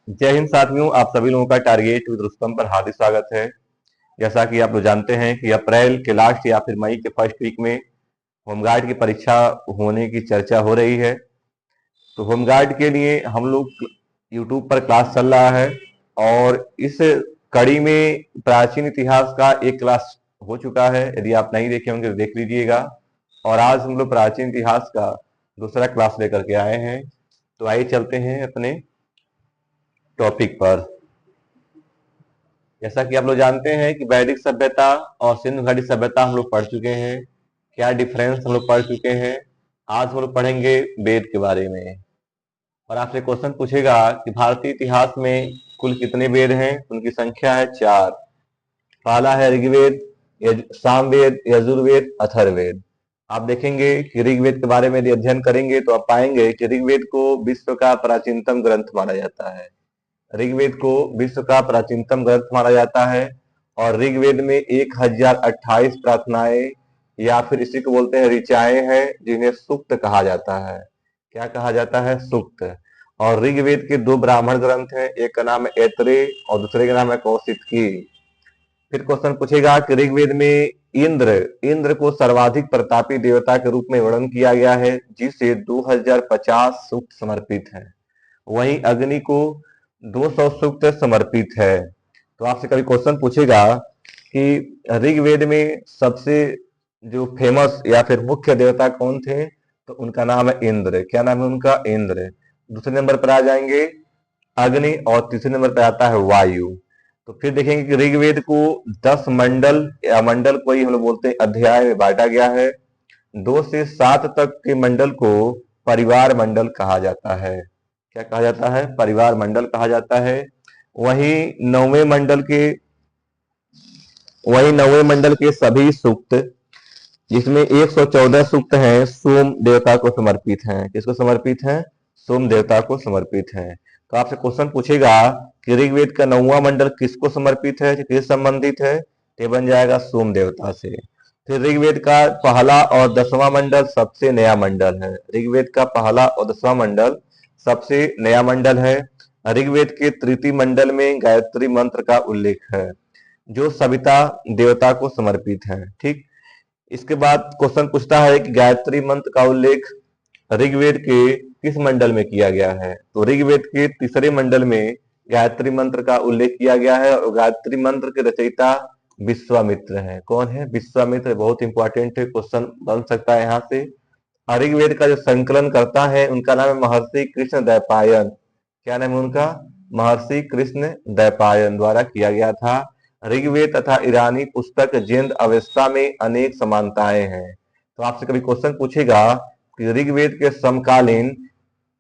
जय हिंद साथियों, आप सभी लोगों का टारगेट विद रुस्तम पर हार्दिक स्वागत है। जैसा कि आप लोग जानते हैं कि अप्रैल के लास्ट या फिर मई के फर्स्ट वीक में होमगार्ड की परीक्षा होने की चर्चा हो रही है। तो होमगार्ड के लिए हम लोग यूट्यूब पर क्लास चल रहा है और इस कड़ी में प्राचीन इतिहास का एक क्लास हो चुका है। यदि आप नहीं देखे होंगे तो देख लीजिएगा। और आज हम लोग प्राचीन इतिहास का दूसरा क्लास लेकर के आए हैं। तो आइए चलते हैं अपने टॉपिक पर। जैसा कि आप लोग जानते हैं कि वैदिक सभ्यता और सिंधु घाटी सभ्यता हम लोग पढ़ चुके हैं। क्या डिफरेंस हम लोग पढ़ चुके हैं। आज हम लोग पढ़ेंगे वेद के बारे में। और आपसे क्वेश्चन पूछेगा कि भारतीय इतिहास में कुल कितने वेद हैं। उनकी संख्या है 4। पहला है ऋग्वेद, सामवेद, यजुर्वेद, अथर्ववेद। आप देखेंगे कि ऋग्वेद के बारे में यदि अध्ययन करेंगे तो आप पाएंगे कि ऋग्वेद को विश्व का प्राचीनतम ग्रंथ माना जाता है। ऋग्वेद को विश्व का प्राचीनतम ग्रंथ माना जाता है। और ऋग्वेद में 1028 प्रार्थनाएं या फिर इसी को बोलते हैं ऋचाएं हैं, जिन्हें सूक्त कहा जाता है। क्या कहा जाता है? सूक्त। और ऋग्वेद के 2 ब्राह्मण ग्रंथ हैं, एक का नाम है ऐतरेय और दूसरे का नाम है कौशितकी। फिर क्वेश्चन पूछेगा कि ऋग्वेद में इंद्र इंद्र को सर्वाधिक प्रतापी देवता के रूप में वर्णन किया गया है, जिसे 2050 सूक्त समर्पित है। वहीं अग्नि को 200 सूक्त समर्पित है। तो आपसे कभी क्वेश्चन पूछेगा कि ऋग्वेद में सबसे जो फेमस या फिर मुख्य देवता कौन थे, तो उनका नाम है इंद्र। क्या नाम है उनका? इंद्र। दूसरे नंबर पर आ जाएंगे अग्नि और तीसरे नंबर पर आता है वायु। तो फिर देखेंगे कि ऋग्वेद को 10 मंडल या मंडल को ही हम लोग बोलते हैं अध्याय में बांटा गया है। 2 से 7 तक के मंडल को परिवार मंडल कहा जाता है। क्या कहा जाता है? परिवार मंडल कहा जाता है। वहीं नौवें मंडल के सभी सूक्त, जिसमें 114 सूक्त हैं, सोम देवता को समर्पित हैं। किसको समर्पित हैं? सोम देवता को समर्पित हैं। तो आपसे क्वेश्चन पूछेगा कि ऋग्वेद का 9वां मंडल किसको समर्पित है, किससे संबंधित है? तो बन जाएगा सोम देवता से। फिर ऋग्वेद का पहला और 10वां मंडल सबसे नया मंडल है। ऋग्वेद का पहला और 10वां मंडल सबसे नया मंडल है। ऋग्वेद के तृतीय मंडल में गायत्री मंत्र का उल्लेख है, जो सविता देवता को समर्पित है। ठीक। इसके बाद क्वेश्चन पूछता है कि गायत्री मंत्र का उल्लेख ऋग्वेद के किस मंडल में किया गया है। तो ऋग्वेद के तीसरे मंडल में गायत्री मंत्र का उल्लेख किया गया है और गायत्री मंत्र के रचयिता विश्वामित्र हैं। कौन है? विश्वामित्र। बहुत इंपॉर्टेंट क्वेश्चन बन सकता है यहाँ से। ऋग्वेद का जो संकलन करता है उनका नाम है महर्षि कृष्ण द्वैपायन। क्या नाम है उनका? महर्षि कृष्ण द्वैपायन द्वारा किया गया था। ऋग्वेद तथा ईरानी पुस्तक जिंद अवेस्ता में अनेक समानताएं हैं। तो आपसे कभी क्वेश्चन पूछेगा कि ऋग्वेद के समकालीन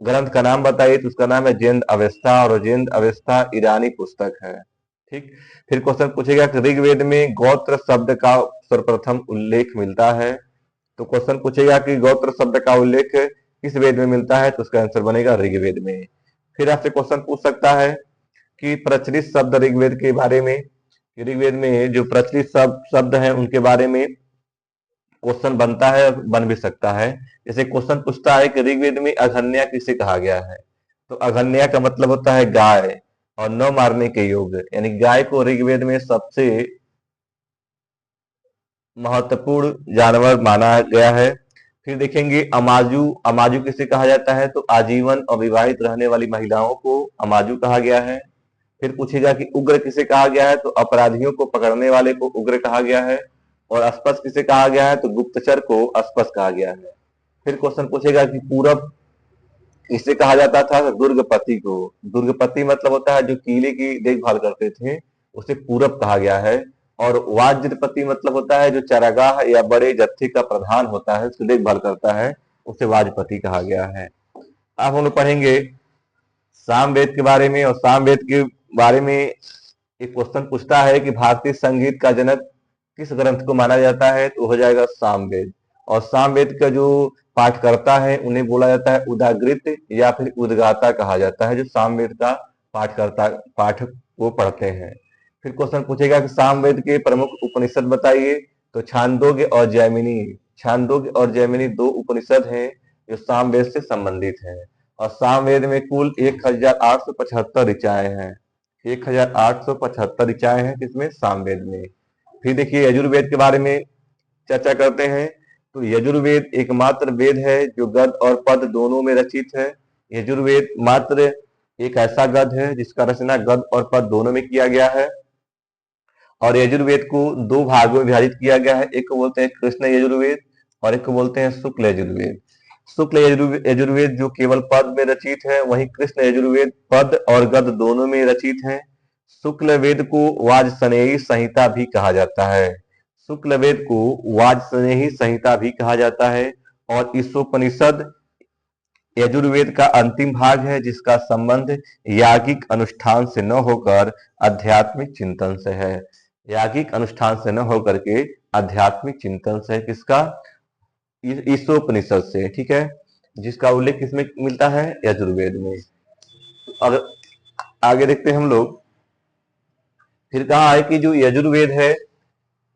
ग्रंथ का नाम बताइए, तो उसका नाम है जिंद अवेस्ता और जिंद अवेस्ता ईरानी पुस्तक है। ठीक। फिर क्वेश्चन पूछेगा कि ऋग्वेद में गोत्र शब्द का सर्वप्रथम उल्लेख मिलता है। तो क्वेश्चन पूछेगा कि गोत्र शब्द का उल्लेख किस वेद में मिलता है, तो उसका आंसर बनेगा ऋग्वेद में। फिर आपसे क्वेश्चन पूछ सकता है कि प्रचलित शब्द ऋग्वेद के बारे में, ऋग्वेद में जो प्रचलित शब्द हैं उनके बारे में क्वेश्चन बनता है, बन भी सकता है। जैसे क्वेश्चन पूछता है कि ऋग्वेद में अघन्या किसे कहा गया है, तो अघन्या का मतलब होता है गाय और न मारने के योग्य, यानी गाय को ऋग्वेद में सबसे महत्वपूर्ण जानवर माना गया है। फिर देखेंगे अमाजू। अमाजू किसे कहा जाता है, तो आजीवन अविवाहित रहने वाली महिलाओं को अमाजू कहा गया है। फिर पूछेगा कि उग्र किसे कहा गया है, तो अपराधियों को पकड़ने वाले को उग्र कहा गया है। और अस्पष्ट किसे कहा गया है, तो गुप्तचर को अस्पष्ट कहा गया है। फिर क्वेश्चन पूछेगा कि पूरब किसे कहा जाता था, तो दुर्गपति को। दुर्गपति मतलब होता है जो किले की देखभाल करते थे, उसे पूरब कहा गया है। और वाज्रपति मतलब होता है जो चरागाह या बड़े जत्थे का प्रधान होता है, उसकी देखभाल करता है, उसे वाजपति कहा गया है। अब हम लोग पढ़ेंगे सामवेद के बारे में। और सामवेद के बारे में एक क्वेश्चन पूछता है कि भारतीय संगीत का जनक किस ग्रंथ को माना जाता है, तो हो जाएगा सामवेद। और सामवेद का जो पाठ करता है उन्हें बोला जाता है उदाग्रित या फिर उद्गाता कहा जाता है, जो सामवेद का पाठ को पढ़ते हैं। फिर क्वेश्चन पूछेगा कि सामवेद के प्रमुख उपनिषद बताइए, तो छांदोग्य और जैमिनी। छांदोग्य और जैमिनी 2 उपनिषद हैं जो सामवेद से संबंधित हैं। और सामवेद में कुल 1875 ऋचाएं हैं। 1875 ऋचाएं हैं किसमें? सामवेद में। फिर देखिए यजुर्वेद के बारे में चर्चा करते हैं। तो यजुर्वेद एकमात्र वेद है जो गद्य और पद्य दोनों में रचित है। यजुर्वेद मात्र एक ऐसा गद्य है जिसका रचना गद्य और पद्य दोनों में किया गया है। और यजुर्वेद को दो भागों में विभाजित किया गया है। एक को बोलते हैं कृष्ण यजुर्वेद और एक को बोलते हैं शुक्ल यजुर्वेद। शुक्ल यजुर्वेद जो केवल पद में रचित है, वहीं कृष्ण यजुर्वेद पद और गद्य दोनों में रचित है। शुक्ल वेद को वाजसनेयी संहिता भी कहा जाता है। शुक्ल वेद को वाजसनेयी संहिता भी कहा जाता है। और ईशोपनिषद यजुर्वेद का अंतिम भाग है जिसका संबंध यागिक अनुष्ठान से न होकर आध्यात्मिक चिंतन से है। यागिक अनुष्ठान से न होकर के आध्यात्मिक चिंतन से। किसका? ईशोपनिषद से। ठीक है, जिसका उल्लेख किसमें मिलता है? यजुर्वेद में। अगर आगे देखते हैं हम लोग, फिर कहा है कि जो यजुर्वेद है,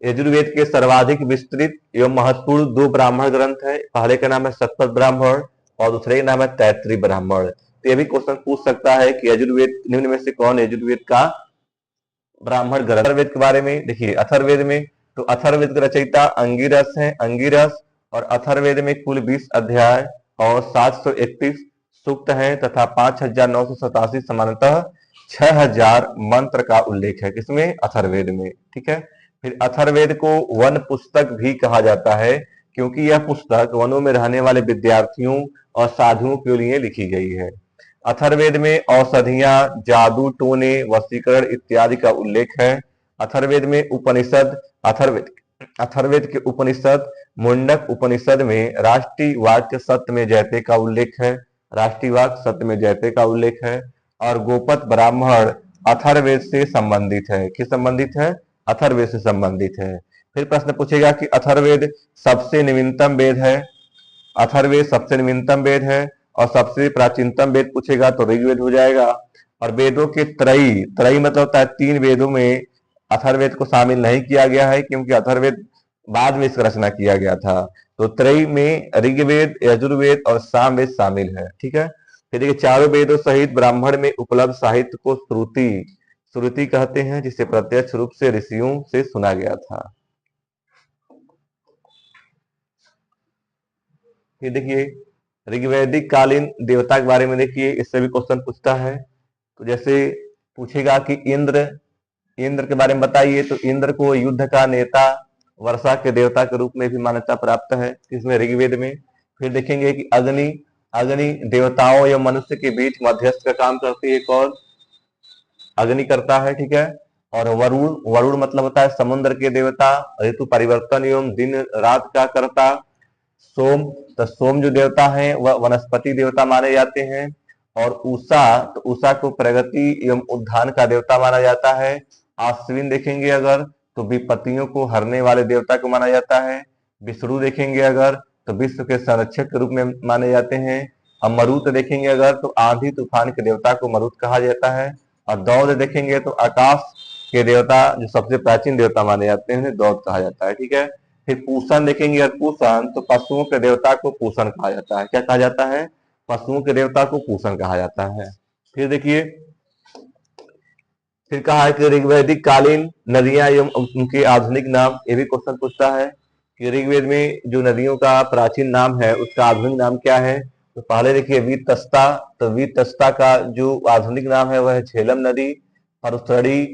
यजुर्वेद के सर्वाधिक विस्तृत एवं महत्वपूर्ण दो ब्राह्मण ग्रंथ है। पहले का नाम है शतपथ ब्राह्मण और दूसरे का नाम है तैत्रीय ब्राह्मण। तो ये भी क्वेश्चन पूछ सकता है कि यजुर्वेद निम्न में से कौन यजुर्वेद का ब्राह्मण ग्रंथ? अथर्ववेद के बारे में देखिए, अथर्ववेद में तो अथर्ववेद के रचयिता अंगिरस है। अंगिरस और अथर्ववेद में कुल 20 अध्याय और 731 सूक्त हैं तथा 5987 समानतः 6000 मंत्र का उल्लेख है। किसमें? अथर्ववेद में। ठीक है, फिर अथर्ववेद को वन पुस्तक भी कहा जाता है क्योंकि यह पुस्तक वनों में रहने वाले विद्यार्थियों और साधुओं के लिए लिखी गई है। अथर्ववेद में औषधियां, जादू टोने, वशीकरण इत्यादि का उल्लेख है। अथर्ववेद में उपनिषद, अथर्ववेद के उपनिषद मुंडक उपनिषद में राष्ट्रीय वाक्य सत्य में जयते का उल्लेख है। राष्ट्रीय वाक्य सत्य में जयते का उल्लेख है। और गोपत ब्राह्मण अथर्ववेद से संबंधित है। किस संबंधित है? अथर्ववेद से संबंधित है। फिर प्रश्न पूछेगा कि अथर्ववेद सबसे नवीनतम वेद है। अथर्ववेद सबसे नवीनतम वेद है। और सबसे प्राचीनतम वेद पूछेगा तो ऋग्वेद हो जाएगा। और वेदों के त्रयी, त्रयी मतलब होता है 3 वेदों में अथर्ववेद को शामिल नहीं किया गया है क्योंकि अथर्ववेद बाद में इसका रचना किया गया था। तो त्रयी में ऋग्वेद, यजुर्वेद और सामवेद शामिल है। ठीक है, फिर देखिए चारों वेदों सहित ब्राह्मण में उपलब्ध साहित्य को श्रुति, श्रुति कहते हैं जिसे प्रत्यक्ष रूप से ऋषियों से सुना गया था। फिर देखिए ऋग्वैदिक कालीन देवता के बारे में देखिए, इससे भी क्वेश्चन पूछता है। तो जैसे पूछेगा कि इंद्र, इंद्र के बारे में बताइए, तो इंद्र को युद्ध का नेता, वर्षा के देवता के रूप में भी मान्यता प्राप्त है। किसमें? ऋग्वेद में। फिर देखेंगे कि अग्नि, अग्नि देवताओं या मनुष्य के बीच मध्यस्थ का काम करती है। कौन? अग्नि करता है। ठीक है, और वरुण, वरुण मतलब होता है समुद्र के देवता, ऋतु परिवर्तन एवं दिन रात का करता। सोम, तो सोम जो देवता है वह वनस्पति देवता माने जाते हैं। और उषा, तो उषा को प्रगति एवं उद्धान का देवता माना जाता है। आश्विन देखेंगे अगर तो विपत्तियों को हरने वाले देवता को माना जाता है। विष्णु देखेंगे अगर तो विश्व के संरक्षक के रूप में माने जाते हैं। और मरुत देखेंगे अगर तो आंधी तूफान के देवता को मरुत कहा जाता है। और दौद देखेंगे तो आकाश के देवता जो सबसे प्राचीन देवता माने जाते हैं उन्हें दौद कहा जाता है। ठीक है, फिर पूषण देखेंगे अगर पूषण तो पशुओं के देवता को पूषण कहा जाता है। क्या कहा जाता है? पशुओं के देवता को पूषण कहा जाता है। फिर देखिए, फिर कहा है कि ऋग्वैदिक कालीन नदियां एवं उनके आधुनिक नाम। ये भी क्वेश्चन पूछता है कि ऋग्वेद में जो नदियों का प्राचीन नाम है उसका आधुनिक नाम क्या है। तो पहले देखिए वीतस्ता, तो वीतस्ता का जो आधुनिक नाम है वह है झेलम नदी। परसड़ी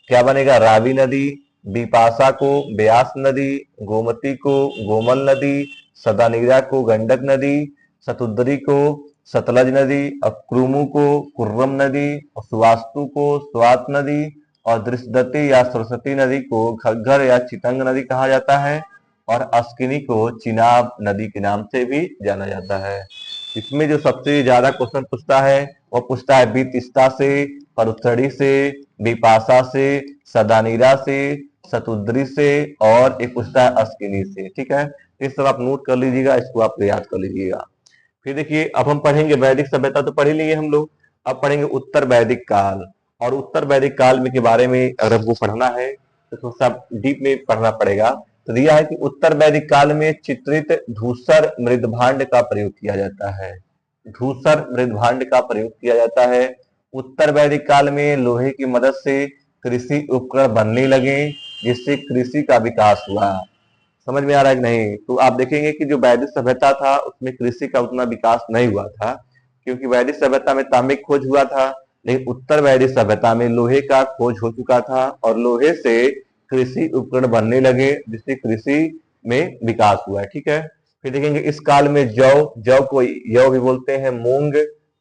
क्या बनेगा? रावी नदी। बिपाशा को ब्यास नदी। गोमती को गोमल नदी। सदानीरा को गंडक नदी। शतुद्री को सतलज नदी। और क्रुमु को कुर्रम नदी। और सुवास्तु को स्वात नदी। और दृष्टदती या सरस्वती नदी को घग्गर या चितंग नदी कहा जाता है। और अस्किनी को चिनाब नदी के नाम से भी जाना जाता है। इसमें जो सबसे ज्यादा क्वेश्चन पूछता है वो पूछता है बीतिस्ता से, परुथड़ी से, बिपाशा से, सदानीरा से, शतुद्री से और एक पूछता है अस्किनी से। ठीक है, इस सब आप नोट कर लीजिएगा, इसको आप याद कर लीजिएगा। फिर देखिए अब हम पढ़ेंगे वैदिक सभ्यता तो पढ़ ही लिए हम लोग। अब पढ़ेंगे उत्तर वैदिक काल। और उत्तर वैदिक काल में के बारे में अगर हमको पढ़ना है तो थोड़ा सा डीप में पढ़ना पड़ेगा। तो दिया है कि उत्तर वैदिक काल में चित्रित धूसर मृदभांड का प्रयोग किया जाता है। धूसर मृदभांड का प्रयोग किया जाता है। उत्तर वैदिक काल में लोहे की मदद से कृषि उपकरण बनने लगे, जिससे कृषि का विकास हुआ। समझ में आ रहा है कि नहीं? तो आप देखेंगे कि जो वैदिक सभ्यता था उसमें कृषि का उतना विकास नहीं हुआ था, क्योंकि वैदिक सभ्यता में तांबे की खोज हुआ था, लेकिन उत्तर वैदिक सभ्यता में लोहे का खोज हो चुका था और लोहे से कृषि उपकरण बनने लगे, जिससे कृषि में विकास हुआ है। ठीक है। फिर देखेंगे इस काल में जौ, जौ को यौ भी बोलते हैं, मूंग,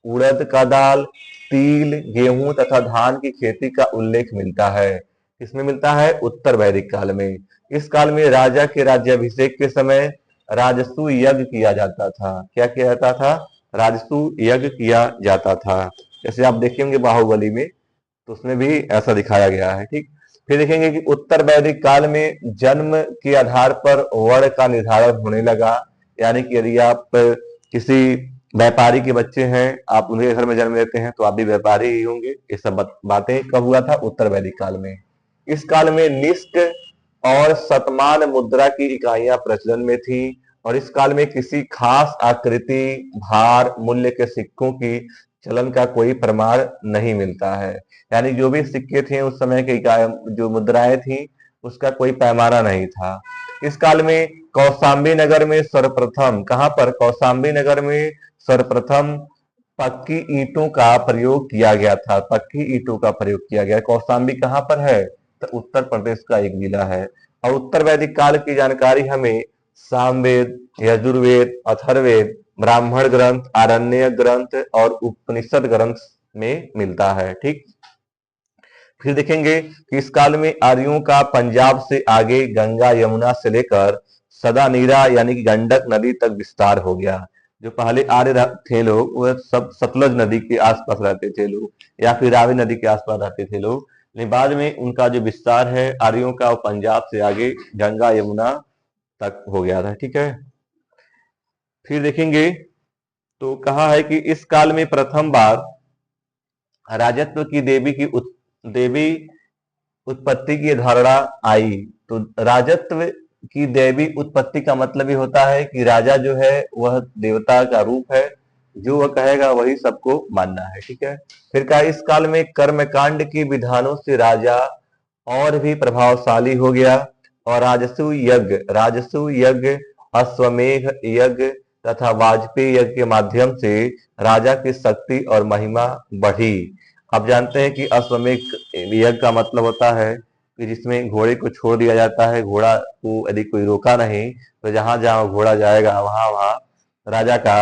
उड़द का दाल, तिल, गेहूं तथा धान की खेती का उल्लेख मिलता है। किसमें मिलता है? उत्तर वैदिक काल में। इस काल में राजा के राज्याभिषेक के समय राजसू यज्ञ किया जाता था। क्या किया जाता था? राजसू यज्ञ किया जाता था। जैसे आप देखेंगे बाहुबली में, तो उसमें भी ऐसा दिखाया गया है। ठीक। फिर देखेंगे कि उत्तर वैदिक काल में जन्म के आधार पर वर्ण का निर्धारण होने लगा। यानी कि यदि आप किसी व्यापारी के बच्चे हैं, आप उनके घर में जन्म लेते हैं, तो आप भी व्यापारी ही होंगे। ये सब बातें कब हुआ था? उत्तर वैदिक काल में। इस काल में निष्क और शतमान मुद्रा की इकाइयां प्रचलन में थी, और इस काल में किसी खास आकृति, भार, मूल्य के सिक्कों की चलन का कोई प्रमाण नहीं मिलता है। यानी जो भी सिक्के थे उस समय के जो मुद्राएं थी, उसका कोई पैमाना नहीं था। इस काल में कौशाम्बी नगर में सर्वप्रथम, कहां पर? कौशाम्बी नगर में सर्वप्रथम पक्की ईंटों का प्रयोग किया गया था। पक्की ईंटों का प्रयोग किया गया। कौशाम्बी कहां पर है? तो उत्तर प्रदेश का एक जिला है। और उत्तर वैदिक काल की जानकारी हमें सामवेद, यजुर्वेद, अथर्ववेद, ब्राह्मण ग्रंथ, आरण्यक ग्रंथ और उपनिषद ग्रंथ में मिलता है। ठीक। फिर देखेंगे कि इस काल में आर्यों का पंजाब से आगे गंगा यमुना से लेकर सदा नीरा यानी कि गंडक नदी तक विस्तार हो गया। जो पहले आर्य थे लोग, वह सब सतलज नदी के आसपास रहते थे लोग, या फिर रावी नदी के आसपास रहते थे लोग, लेकिन बाद में उनका जो विस्तार है आर्यों का, वो पंजाब से आगे गंगा यमुना तक हो गया था। ठीक है। फिर देखेंगे तो कहा है कि इस काल में प्रथम बार राजत्व की देवी उत्पत्ति की धारणा आई। तो राजत्व की देवी उत्पत्ति का मतलब ये होता है कि राजा जो है वह देवता का रूप है, जो वह कहेगा वही सबको मानना है। ठीक है। फिर कहा इस काल में कर्मकांड की विधानों से राजा और भी प्रभावशाली हो गया, और राजसू यज्ञ, अश्वमेघ यज्ञ तथा वाजपेयी यज्ञ के माध्यम से राजा की शक्ति और महिमा बढ़ी। आप जानते हैं कि अश्वमेघ यज्ञ का मतलब होता है कि जिसमें घोड़े को छोड़ दिया जाता है, घोड़ा को यदि कोई रोका नहीं तो जहां जहां घोड़ा जाएगा वहां वहां राजा का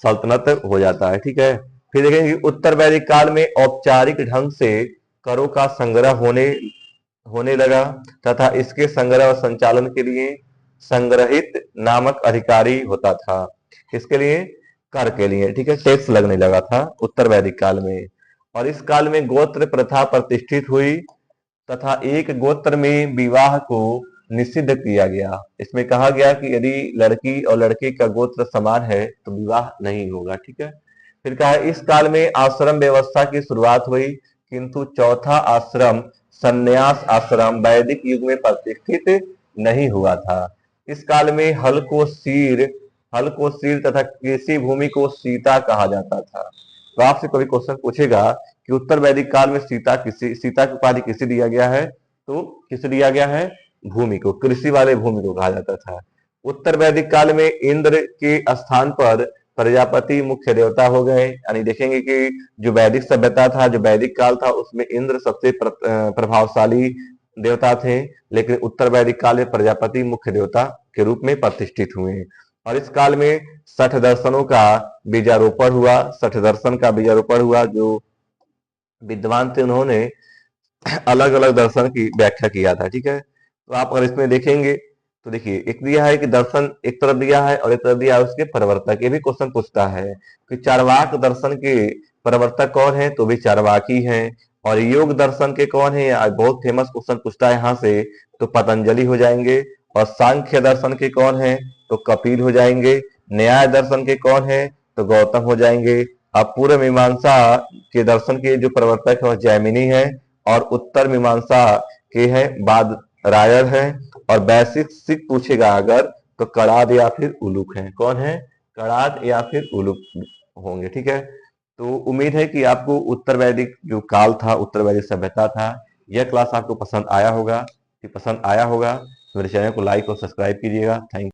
सल्तनत हो जाता है। ठीक है। फिर देखेंगे उत्तर वैदिक काल में औपचारिक ढंग से करों का संग्रह होने लगा, तथा इसके संग्रह और संचालन के लिए संग्रहित नामक अधिकारी होता था। इसके लिए, कर के लिए, ठीक है, टैक्स लगने लगा था उत्तर वैदिक काल में। और इस काल में गोत्र प्रथा प्रतिष्ठित हुई, तथा एक गोत्र में विवाह को निषिद्ध किया गया। इसमें कहा गया कि यदि लड़की और लड़के का गोत्र समान है तो विवाह नहीं होगा। ठीक है। फिर कहा इस काल में आश्रम व्यवस्था की शुरुआत हुई, किंतु चौथा आश्रम, संन्यास आश्रम, वैदिक युग में प्रतिष्ठित नहीं हुआ था। इस काल में हल को शीर तथा कृषि भूमि को सीता कहा जाता था। तो आपसे कभी क्वेश्चन पूछेगा कि उत्तर वैदिक काल में सीता की उपाधि किसे दिया गया है, तो किसे दिया गया है? भूमि को, कृषि वाले भूमि को कहा जाता था। उत्तर वैदिक काल में इंद्र के स्थान पर प्रजापति मुख्य देवता हो गए। यानी देखेंगे कि जो वैदिक सभ्यता था, जो वैदिक काल था, उसमें इंद्र सबसे प्रभावशाली देवता थे, लेकिन उत्तर वैदिक काल में प्रजापति मुख्य देवता के रूप में प्रतिष्ठित हुए। और इस काल में 60 दर्शनों का बीजारोपण हुआ। 60 दर्शन का बीजारोपण हुआ। जो विद्वान थे उन्होंने अलग अलग दर्शन की व्याख्या किया था। ठीक है। तो आप अगर इसमें देखेंगे तो देखिए, एक दिया है कि दर्शन एक तरफ दिया है और एक तरफ दिया है उसके प्रवर्तक। ये भी क्वेश्चन पूछता है कि चार्वाक दर्शन के प्रवर्तक कौन है, तो भी चार्वाकी हैं। और योग दर्शन के कौन है, बहुत फेमस क्वेश्चन पूछता है यहाँ से, तो पतंजलि हो जाएंगे। और सांख्य दर्शन के कौन है, तो कपिल हो जाएंगे। न्याय दर्शन के कौन है, तो गौतम हो जाएंगे। अब पूर्व मीमांसा के दर्शन के जो प्रवर्तक है वह जैमिनी है, और उत्तर मीमांसा के हैं बादरायण है। और वैशिष्टिक पूछेगा अगर, तो कड़ाद या फिर उलूक है। कौन है? कड़ाद या फिर उलूक होंगे। ठीक है, तो उम्मीद है कि आपको उत्तर वैदिक जो काल था, उत्तर वैदिक सभ्यता था, यह क्लास आपको पसंद आया होगा। कि पसंद आया होगा तो मेरे चैनल को लाइक और सब्सक्राइब कीजिएगा। थैंक